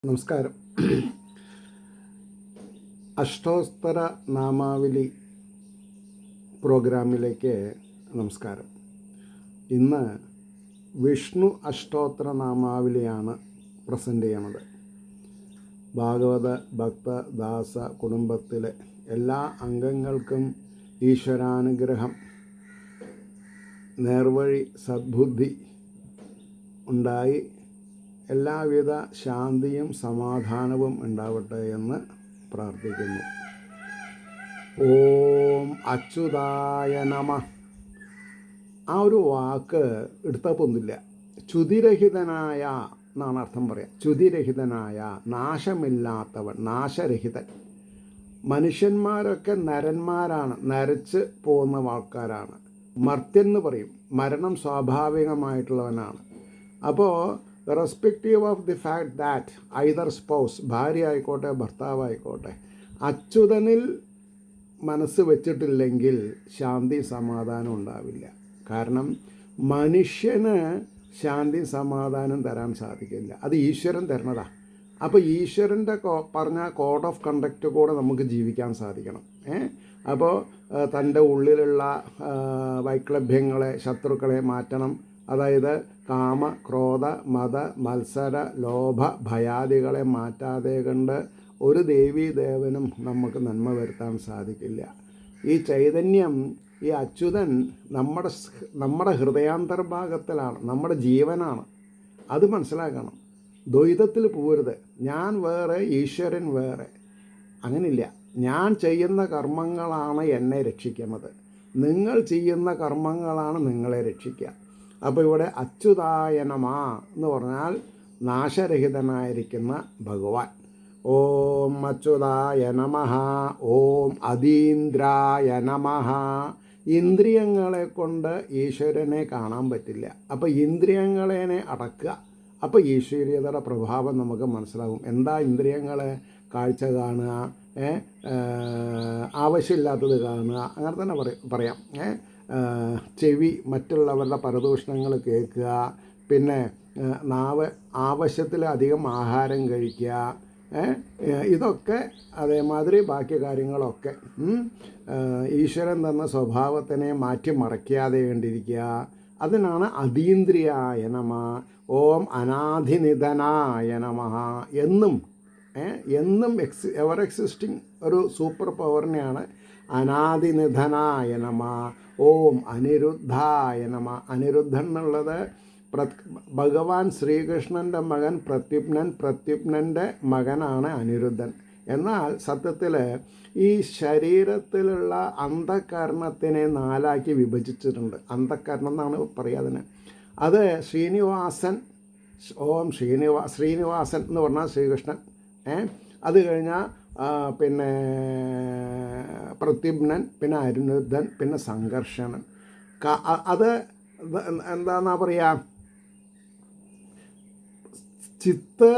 നമസ്കാരം. അഷ്ടോത്തര നാമാവലി പ്രോഗ്രാമിലേക്ക് നമസ്കാരം. ഇന്ന് വിഷ്ണു അഷ്ടോത്തര നാമാവലിയാണ് പ്രസൻറ്റ് ചെയ്യണത്. ഭാഗവത ഭക്ത ദാസ കുടുംബത്തിലെ എല്ലാ അംഗങ്ങൾക്കും ഈശ്വരാനുഗ്രഹം, നേർവഴി സദ്ബുദ്ധി ഉണ്ടായി എല്ലാവിധ ശാന്തിയും സമാധാനവും ഉണ്ടാവട്ടെ എന്ന് പ്രാർത്ഥിക്കുന്നു. ഓം അച്യുതായ നമ. ആ ഒരു വാക്ക് എടുത്താൽ പൊന്നില്ല. ച്യുതിരഹിതനായ എന്നാണ് അർത്ഥം പറയാം. ച്യുതിരഹിതനായ, നാശമില്ലാത്തവൻ, നാശരഹിതൻ. മനുഷ്യന്മാരൊക്കെ നരന്മാരാണ്, നരച്ച് പോകുന്ന ആൾക്കാരാണ്. മർത്യൻ എന്ന് പറയും. മരണം സ്വാഭാവികമായിട്ടുള്ളവനാണ്. അപ്പോൾ respective of the fact that either spouse, ഭാര്യ ആയിക്കോട്ടെ ഭർത്താവായിക്കോട്ടെ, അച്യുതനിൽ മനസ്സ് വെച്ചിട്ടില്ലെങ്കിൽ ശാന്തി സമാധാനം ഉണ്ടാവില്ല. കാരണം മനുഷ്യന് ശാന്തി സമാധാനം തരാൻ സാധിക്കില്ല. അത് ഈശ്വരൻ തരണതാണ്. അപ്പോൾ ഈശ്വരൻ്റെ പറഞ്ഞ കോഡ് ഓഫ് കണ്ടക്റ്റ് കൂടെ നമുക്ക് ജീവിക്കാൻ സാധിക്കണം. അപ്പോൾ തൻ്റെ ഉള്ളിലുള്ള വൈക്ലഭ്യങ്ങളെ, ശത്രുക്കളെ മാറ്റണം. അതായത് കാമ, ക്രോധ, മത, മത്സര, ലോഭ, ഭയാദികളെ മാറ്റാതെ കൊണ്ട് ഒരു ദേവീദേവനും നമുക്ക് നന്മ വരുത്താൻ സാധിക്കില്ല. ഈ ചൈതന്യം, ഈ അച്യുതൻ നമ്മുടെ ഹൃദയാന്തർഭാഗത്തിലാണ്, നമ്മുടെ ജീവനാണ്. അത് മനസ്സിലാക്കണം. ദ്വൈതത്തിൽ പോരുത്. ഞാൻ വേറെ, ഈശ്വരൻ വേറെ. അങ്ങനില്ല. ഞാൻ ചെയ്യുന്ന കർമ്മങ്ങളാണ് എന്നെ രക്ഷിക്കുന്നത്. നിങ്ങൾ ചെയ്യുന്ന കർമ്മങ്ങളാണ് നിങ്ങളെ രക്ഷിക്കുക. അപ്പോൾ ഇവിടെ അച്യുതായ നമഃ എന്ന് പറഞ്ഞാൽ നാശരഹിതനായിരിക്കുന്ന ഭഗവാൻ. ഓം അച്യുതായ നമഃ. ഓം അതീന്ദ്രായ നമഃ. ഇന്ദ്രിയങ്ങളെ കൊണ്ട് ഈശ്വരനെ കാണാൻ പറ്റില്ല. അപ്പോൾ ഇന്ദ്രിയങ്ങളെ അടക്കുക. അപ്പോൾ ഈശ്വരീയതയുടെ പ്രഭാവം നമുക്ക് മനസ്സിലാകും. എന്താ ഇന്ദ്രിയങ്ങളെ? കാഴ്ച കാണുക, ആവശ്യമില്ലാത്തത് കാണുക, അങ്ങനെ തന്നെ പറയാം. ചെവി മറ്റുള്ളവരുടെ പരദൂഷണങ്ങൾ കേൾക്കുക. പിന്നെ നാവ് ആവശ്യത്തിലധികം ആഹാരം കഴിക്കുക. ഇതൊക്കെ അതേമാതിരി ബാക്കി കാര്യങ്ങളൊക്കെ ഈശ്വരൻ തന്ന സ്വഭാവത്തിനെ മാറ്റിമറിക്കാതെ കണ്ടിരിക്കുക. അതിനാണ് അതീന്ദ്രിയായ നമഃ. ഓം അനാധിനിധനായ നമഃ. എന്നും എവർ എക്സിസ്റ്റിംഗ് ഒരു സൂപ്പർ പവറിനെയാണ് അനാദിനിധനായ നമഃ. ഓം അനിരുദ്ധായ നമഃ. അനിരുദ്ധൻ എന്നുള്ളത് ഭഗവാൻ ശ്രീകൃഷ്ണൻ്റെ മകൻ പ്രത്യുപ്നൻ. പ്രത്യുപ്നൻ്റെ മകനാണ് അനിരുദ്ധൻ. എന്നാൽ സത്യത്തിൽ ഈ ശരീരത്തിലുള്ള അന്ധകരണത്തിനെ 4 വിഭജിച്ചിട്ടുണ്ട്. അന്ധകരണം എന്നാണ് പറയുക അതിന്. അത് ശ്രീനിവാസൻ. ഓം ശ്രീനിവാസൻ എന്ന് പറഞ്ഞാൽ ശ്രീകൃഷ്ണൻ. അത് കഴിഞ്ഞാൽ പിന്നെ പ്രത്യുപ്നൻ, പിന്നെ അനിരുദ്ധൻ, പിന്നെ സംഘർഷണൻ. അത് എന്താണെന്നാ പറയുക? ചിത്ത്,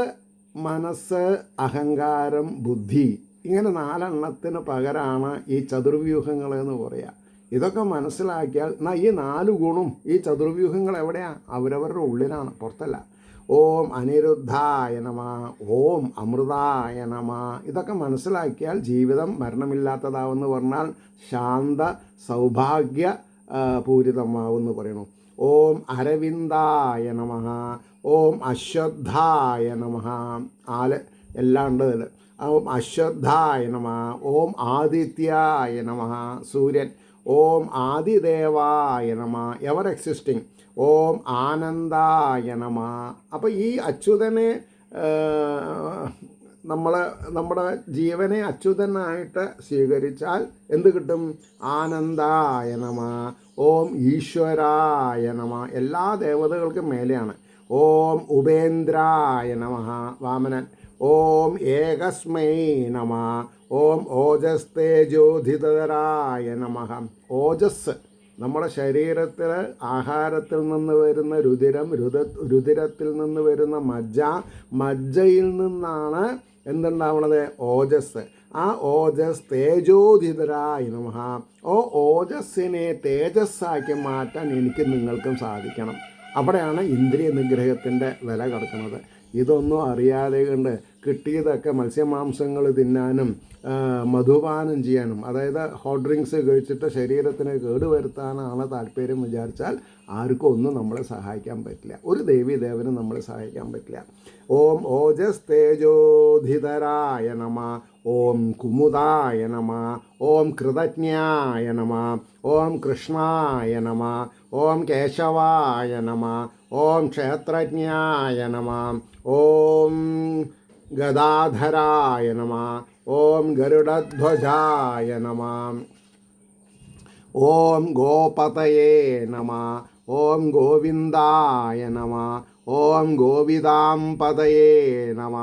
മനസ്സ്, അഹങ്കാരം, ബുദ്ധി, ഇങ്ങനെ 4 പകരമാണ് ഈ ചതുർവ്യൂഹങ്ങളെന്ന് പറയുക. ഇതൊക്കെ മനസ്സിലാക്കിയാൽ ഈ 4 ഗുണം, ഈ ചതുർവ്യൂഹങ്ങൾ എവിടെയാണ്? അവരവരുടെ ഉള്ളിലാണ്, പുറത്തല്ല. ഓം അനിരുദ്ധായ നമഃ. ഓം അമൃതായ നമഃ. ഇതൊക്കെ മനസ്സിലാക്കിയാൽ ജീവിതം മരണമില്ലാത്തതാവെന്ന് പറഞ്ഞാൽ ശാന്ത സൗഭാഗ്യ പൂരിതമാവെന്ന് പറയണു. ഓം അരവിന്ദായ നമഃ. ഓം അശ്വത്ഥായ നമഃ. എല്ലാം ഉണ്ട് അതിൽ. ഓം അശ്വത്ഥായ നമഃ. ഓം ആദിത്യായ നമഃ. സൂര്യൻ. ഓം ആദിദേവായ നമഃ. Ever existing. ഓം ആനന്ദായ നമഃ. അപ്പോൾ ഈ അച്യുതനെ, നമ്മുടെ ജീവനെ അച്യുതനായിട്ട് സ്വീകരിച്ചാൽ എന്ത് കിട്ടും? ആനന്ദായ നമഃ. ഓം ഈശ്വരായ നമഃ. എല്ലാ ദേവതകൾക്കും മേലെയാണ്. ഓം ഉപേന്ദ്രായ നമഃ. വാമനൻ. ഓം ഏകസ്മൈ നമഃ. ഓം ഓജസ്തേജോധിതരായ നമഃ. ഓജസ് നമ്മുടെ ശരീരത്തിൽ ആഹാരത്തിൽ നിന്ന് വരുന്ന രുതിരം, രുതിരത്തിൽ നിന്ന് വരുന്ന മജ്ജയിൽ നിന്നാണ് എന്തുണ്ടാവണത്? ഓജസ്. ആ ഓജസ് തേജോധിതരായ നമഃ. ഓജസ്സിനെ തേജസ്സാക്കി മാറ്റാൻ എനിക്ക് നിങ്ങൾക്കും സാധിക്കണം. അവിടെയാണ് ഇന്ദ്രിയ നിഗ്രഹത്തിൻ്റെ വില കിടക്കുന്നത്. ഇതൊന്നും അറിയാതെ കൊണ്ട് കിട്ടിയതൊക്കെ മത്സ്യമാംസങ്ങൾ തിന്നാനും മധുപാനം ചെയ്യാനും, അതായത് ഹോട്ട് ഡ്രിങ്ക്സ് കഴിച്ചിട്ട് ശരീരത്തിന് കേടുവരുത്താനാണ് താല്പര്യം വിചാരിച്ചാൽ ആർക്കും ഒന്നും നമ്മളെ സഹായിക്കാൻ പറ്റില്ല. ഒരു ദേവീദേവനും നമ്മളെ സഹായിക്കാൻ പറ്റില്ല. ഓം ഓജസ് തേജോധിതരായ നമ, ഓം കുമുദായ നമ, ഓം കൃതജ്ഞായ നമ, ഓം കൃഷ്ണായ നമ, ഓം കേശവായ നമ, ഓം ക്ഷേത്രജ്ഞായ നമ, ഓം ഗദാധരായ നമ, ഓം ഗരുഡധ്വജായ നമ, ഓം ഗോപതയേ നമ, ഓം ഗോവിന്ദായ നമ, ഓം ഗോവിദാംപതയേ നമ,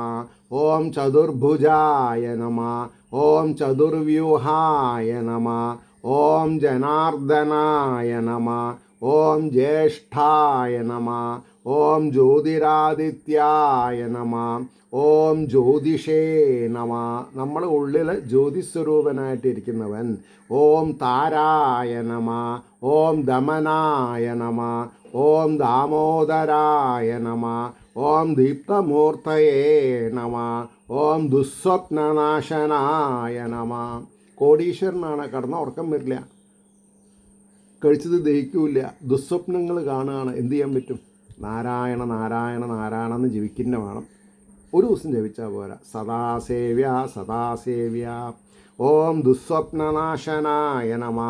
ഓം ചതുർഭുജായ നമ, ഓം ചതുർവ്യൂഹായ നമ, ഓം ജനാർദ്ദനായ നമ, ഓം ജ്യേഷ്ഠായ നമ, ഓം ജ്യോതിരാദിത്യായ നമ, ഓം ജ്യോതിഷേ നമ, നമ്മുടെ ഉള്ളിൽ ജ്യോതിസ്വരൂപനായിട്ടിരിക്കുന്നവൻ. ഓം താരായ നമ, ഓം ദമനായ നമ, ഓം ദാമോദരായ നമ, ഓം ദീപ്തമൂർത്തയേ നമ, ഓം ദുസ്വപ്നനാശനായ നമ. കോടീശ്വരനാണ്, കടന്ന ഉറക്കം വരില്ല, കഴിച്ചത് ദഹിക്കില്ല, ദുസ്വപ്നങ്ങൾ കാണുകയാണ്, എന്തു ചെയ്യാൻ പറ്റും? നാരായണ നാരായണ നാരായണ എന്ന് ജപിക്കുന്ന വേണം. ഒരു ദിവസം ജപിച്ചാൽ പോരാ. സദാസേവ്യ സദാസേവ്യ. ഓം ദുസ്വപ്നനാശനായ നമ.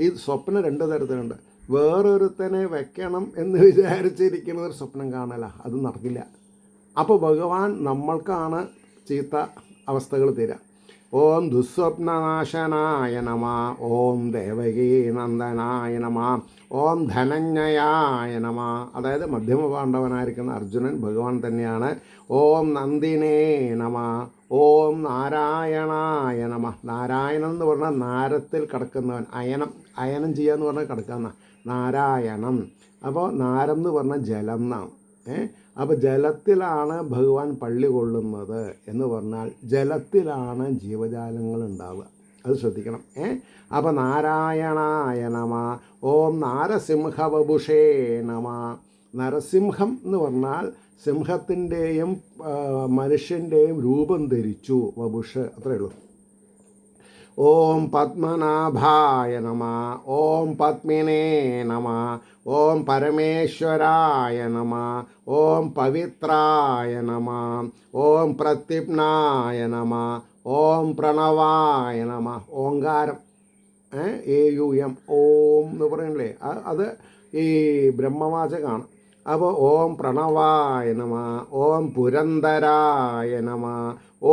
ഈ സ്വപ്നം 2 തരത്തിലുണ്ട്. വേറൊരുത്തനെ വെക്കണം എന്ന് വിചാരിച്ചിരിക്കുന്ന ഒരു സ്വപ്നം കാണല, അത് നടക്കില്ല. അപ്പോൾ ഭഗവാൻ നമ്മൾക്കാണ് ചീത്ത അവസ്ഥകൾ തരിക. ഓം ദുസ്വപ്നനാശനായ നമ, ഓം ദേവകീ നന്ദനായ നമ, ഓം ധനഞ്ജയായ നമ. അതായത് മധ്യമ പാണ്ഡവനായിരിക്കുന്ന അർജുനൻ ഭഗവാൻ തന്നെയാണ്. ഓം നന്ദിനേ നമ, ഓം നാരായണായ നമ. നാരായണൻ എന്ന് പറഞ്ഞാൽ നാരത്തിൽ കിടക്കുന്നവൻ, അയനം ചെയ്യാന്ന് പറഞ്ഞാൽ കിടക്കുന്ന നാരായണം. അപ്പോൾ നാരം എന്ന് പറഞ്ഞാൽ ജലം എന്നാണ്. അപ്പോൾ ജലത്തിലാണ് ഭഗവാൻ പള്ളി കൊള്ളുന്നത് എന്ന് പറഞ്ഞാൽ ജലത്തിലാണ് ജീവജാലങ്ങൾ ഉണ്ടാവുക, അത് ശ്രദ്ധിക്കണം. അപ്പോൾ നാരായണായ നമ, ഓം നാരസിംഹവപുഷേ നമ. നരസിംഹം എന്ന് പറഞ്ഞാൽ സിംഹത്തിൻ്റെയും മനുഷ്യൻ്റെയും രൂപം ധരിച്ചു, വപുഷ്, അത്രയേ ഉള്ളൂ. ഓം പത്മനാഭായ നമ, ഓം പത്മിനേ നമ, ഓം പരമേശ്വരായ നമ, ഓം പവിത്രായ നമ, ഓം പ്രത്യുപ്നായ നമ, ഓം പ്രണവായ നമ. ഓങ്കാരം, AUM, ഓം എന്ന് പറയണില്ലേ, അത് ഈ ബ്രഹ്മവാചകമാണ്. അപ്പോൾ ഓം പ്രണവായ നമ, ഓം പുരന്തരായ നമ,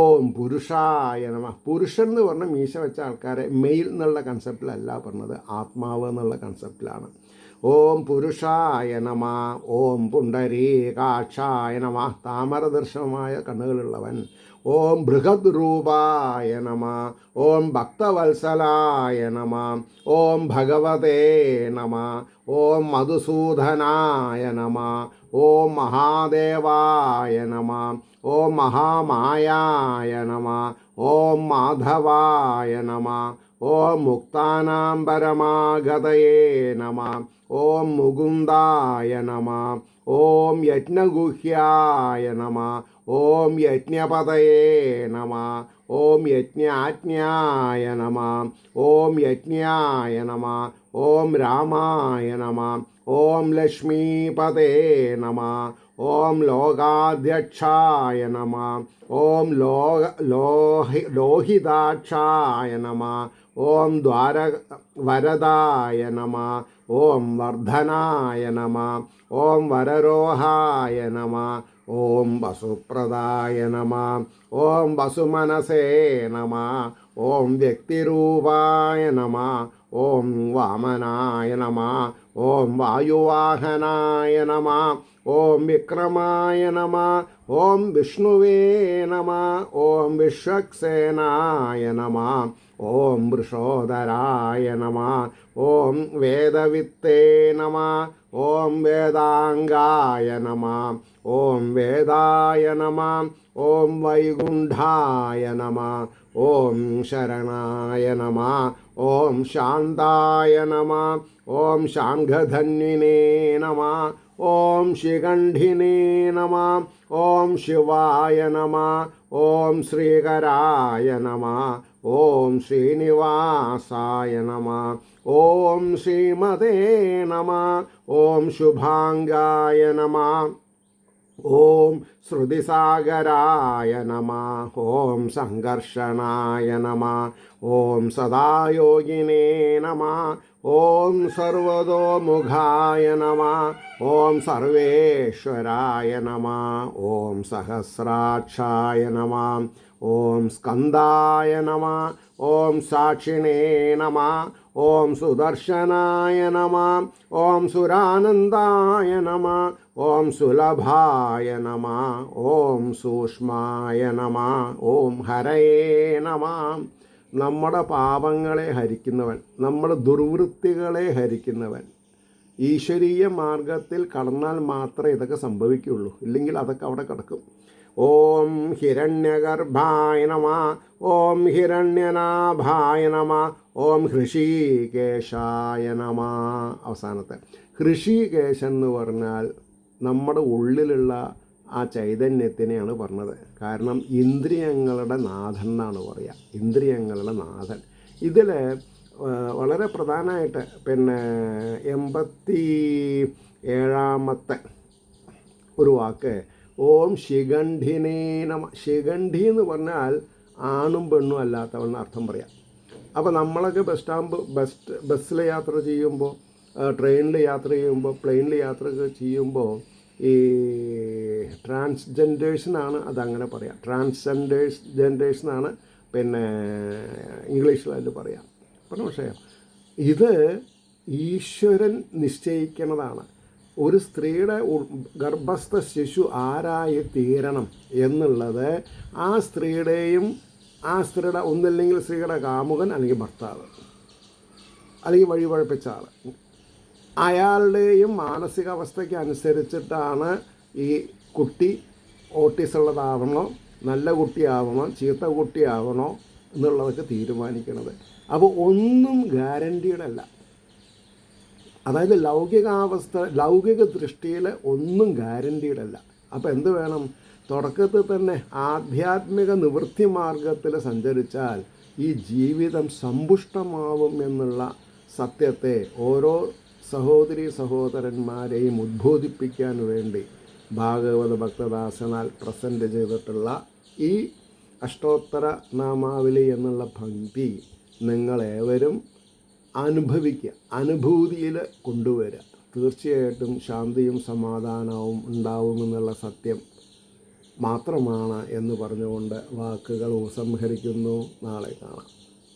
ഓം പുരുഷായ നമ. പുരുഷൻ എന്ന് പറഞ്ഞാൽ മീശ വെച്ച ആൾക്കാരെ മെയിൽ എന്നുള്ള കൺസെപ്റ്റിലല്ല പറഞ്ഞത്, ആത്മാവ് എന്നുള്ള കൺസെപ്റ്റിലാണ്. ഓം പുരുഷായ നമ, ഓം പുണ്ടരീകാക്ഷായ നമ, താമരദർശനമായ കണ്ണുകളുള്ളവൻ. ഓം ബൃഹദ് രൂപായ നമ, ഓം ഭക്തവത്സലായ നമ, ഓം ഭഗവതേ നമ, ഓം മധുസൂദനായ നമ, ഓം മഹാദേവായ നമ, ഓം മഹാമായായ നമ, ഓം മാധവായ നമ, ഓം മുക്താനാം പരമാഗതയേ നമ, ഓം മുകുന്ദായ നമ, ഓം യജ്ഞഗുഹ്യായ നമ, ഓം യജ്ഞപതയേ നമ, ഓം യജ്ഞാജ്ഞായ നമ, ഓം യജ്ഞായ നമ, ഓം രാമായ നമ, ഓം ലക്ഷ്മീപതേ നമ, ഓം ലോകാധ്യക്ഷായ നമ, ഓം ലോഹിതാക്ഷായ നമ, ഓം വരദായ നമ, ഓം വർദ്ധനായ നമ, ഓം വരരോഹായ നമ, ഓം വസുപ്രദായ നമ, ഓം വസുമനസേ നമ, ഓം വ്യക്തിരൂപായ നമ, ഓം വാമനായ നമ, ഓം വായുവാഹനായ നമ, ഓം വിക്രമായ നമ, ഓം വിഷ്ണുവേ നമ, ഓം വിശ്വക്സേനായ നമ, ഓം വൃഷോദരായ നമ, ഓം വേദവിത്തേ നമ, ഓം വേദാംഗായ നമ, ഓം വേദായ നമ, ഓം വൈകുണ്ഠായ നമ, ഓം ശരണായ നമ, ഓം ശാന്തായ നമ, ഓം ശാംഖധന്വിനേ നമ, ഓം ശിഖണ്ഡിനേ നമ, ഓം ശിവായ നമ, ഓം ശ്രീകരായ നമ, ഓം ശ്രീനിവാസായ നമ, ഓം ശ്രീമതേ നമ, ഓം ശുഭാംഗായ നമ, ഓം ശ്രുതിസാഗരായ നമ, ഓം സംഘർഷണായ നമ, ഓം സദായോഗിനേ നമ, ഓം സർവതോമുഖായ നമ, ഓം സർവേശ്വരായ നമ, ഓം സഹസ്രാക്ഷായ നമ, ഓം സ്കന്ദായ നമ, ഓം സാക്ഷിണേ നമ, ഓം സുദർശനായ നമ, ഓം സുരാനന്ദായ നമ, ഓം സുലഭായ നമ, ഓം സൂക്ഷ്മായ നമ, ഓം ഹരയേ നമ. നമ്മുടെ പാപങ്ങളെ ഹരിക്കുന്നവൻ, നമ്മുടെ ദുർവൃത്തികളെ ഹരിക്കുന്നവൻ. ഈശ്വരീയ മാർഗത്തിൽ കടന്നാൽ മാത്രമേ ഇതൊക്കെ സംഭവിക്കുകയുള്ളൂ, ഇല്ലെങ്കിൽ അതൊക്കെ അവിടെ കിടക്കും. ഓം ഹിരണ്യഗർഭായ നമ, ഓം ഹിരണ്യനാഭായ നമ, ഓം ഹൃഷീകേശായ നമ. അവസാനത്തെ ഹൃഷീകേശൻ എന്ന് പറഞ്ഞാൽ നമ്മുടെ ഉള്ളിലുള്ള ആ ചൈതന്യത്തിനെയാണ് പറഞ്ഞത്. കാരണം ഇന്ദ്രിയങ്ങളുടെ നാഥൻ എന്നാണ് പറയുക, ഇന്ദ്രിയങ്ങളുടെ നാഥൻ. ഇതിൽ വളരെ പ്രധാനമായിട്ട് 87ാമത്തെ ഒരു വാക്ക് ഓം ശിഖണ്ഡിനേ നമ. ശിഖണ്ഡി എന്ന് പറഞ്ഞാൽ ആണും പെണ്ണും അല്ലാത്തവണ്ണം അർത്ഥം പറയാം. അപ്പോൾ നമ്മളൊക്കെ ബസ്സിൽ യാത്ര ചെയ്യുമ്പോൾ, ട്രെയിനിൽ യാത്ര ചെയ്യുമ്പോൾ, പ്ലെയിനിൽ യാത്ര ചെയ്യുമ്പോൾ ഈ ട്രാൻസ്ജെൻഡേഴ്സിനാണ് അതങ്ങനെ പറയാം. ജെൻഡേഴ്സിനാണ് ഇംഗ്ലീഷിൽ അതിൽ പറയാം. പക്ഷേ ഇത് ഈശ്വരൻ നിശ്ചയിക്കുന്നതാണ്. ഒരു സ്ത്രീയുടെ ഗർഭസ്ഥ ശിശു ആരായി തീരണം എന്നുള്ളത് ആ സ്ത്രീയുടെയും ആ സ്ത്രീയുടെ ഒന്നില്ലെങ്കിൽ സ്ത്രീയുടെ കാമുകൻ അല്ലെങ്കിൽ ഭർത്താവ് അല്ലെങ്കിൽ വഴിപഴപ്പിച്ച ആൾ, അയാളുടെയും മാനസികാവസ്ഥയ്ക്ക് അനുസരിച്ചിട്ടാണ് ഈ കുട്ടി ഓട്ടിസമുള്ളതാവണോ, നല്ല കുട്ടിയാവണോ, ചീത്ത കുട്ടിയാവണോ എന്നുള്ളതൊക്കെ തീരുമാനിക്കുന്നത്. അപ്പോൾ ഒന്നും ഗ്യാരൻറ്റീഡ് അല്ല. അതായത് ലൗകിക ദൃഷ്ടിയിൽ ഒന്നും ഗ്യാരൻറ്റീഡ് അല്ല. അപ്പോൾ എന്ത് വേണം? തുടക്കത്തിൽ തന്നെ ആധ്യാത്മിക നിവൃത്തി മാർഗത്തിൽ സഞ്ചരിച്ചാൽ ഈ ജീവിതം സമ്പുഷ്ടമാവും എന്നുള്ള സത്യത്തെ ഓരോ സഹോദരീ സഹോദരന്മാരെയും ഉദ്ബോധിപ്പിക്കാൻ വേണ്ടി ഭാഗവത ഭക്തദാസനാൽ പ്രസൻറ്റ് ചെയ്തിട്ടുള്ള ഈ അഷ്ടോത്തര നാമാവലി എന്നുള്ള ഭക്തി നിങ്ങളേവരും അനുഭവിക്കുക, അനുഭൂതിയിൽ കൊണ്ടുവരിക. തീർച്ചയായിട്ടും ശാന്തിയും സമാധാനവും ഉണ്ടാവുമെന്നുള്ള സത്യം മാത്രമാണ് എന്ന് പറഞ്ഞുകൊണ്ട് വാക്കുകൾ ഉപസംഹരിക്കുന്നു. നാളെ കാണാം.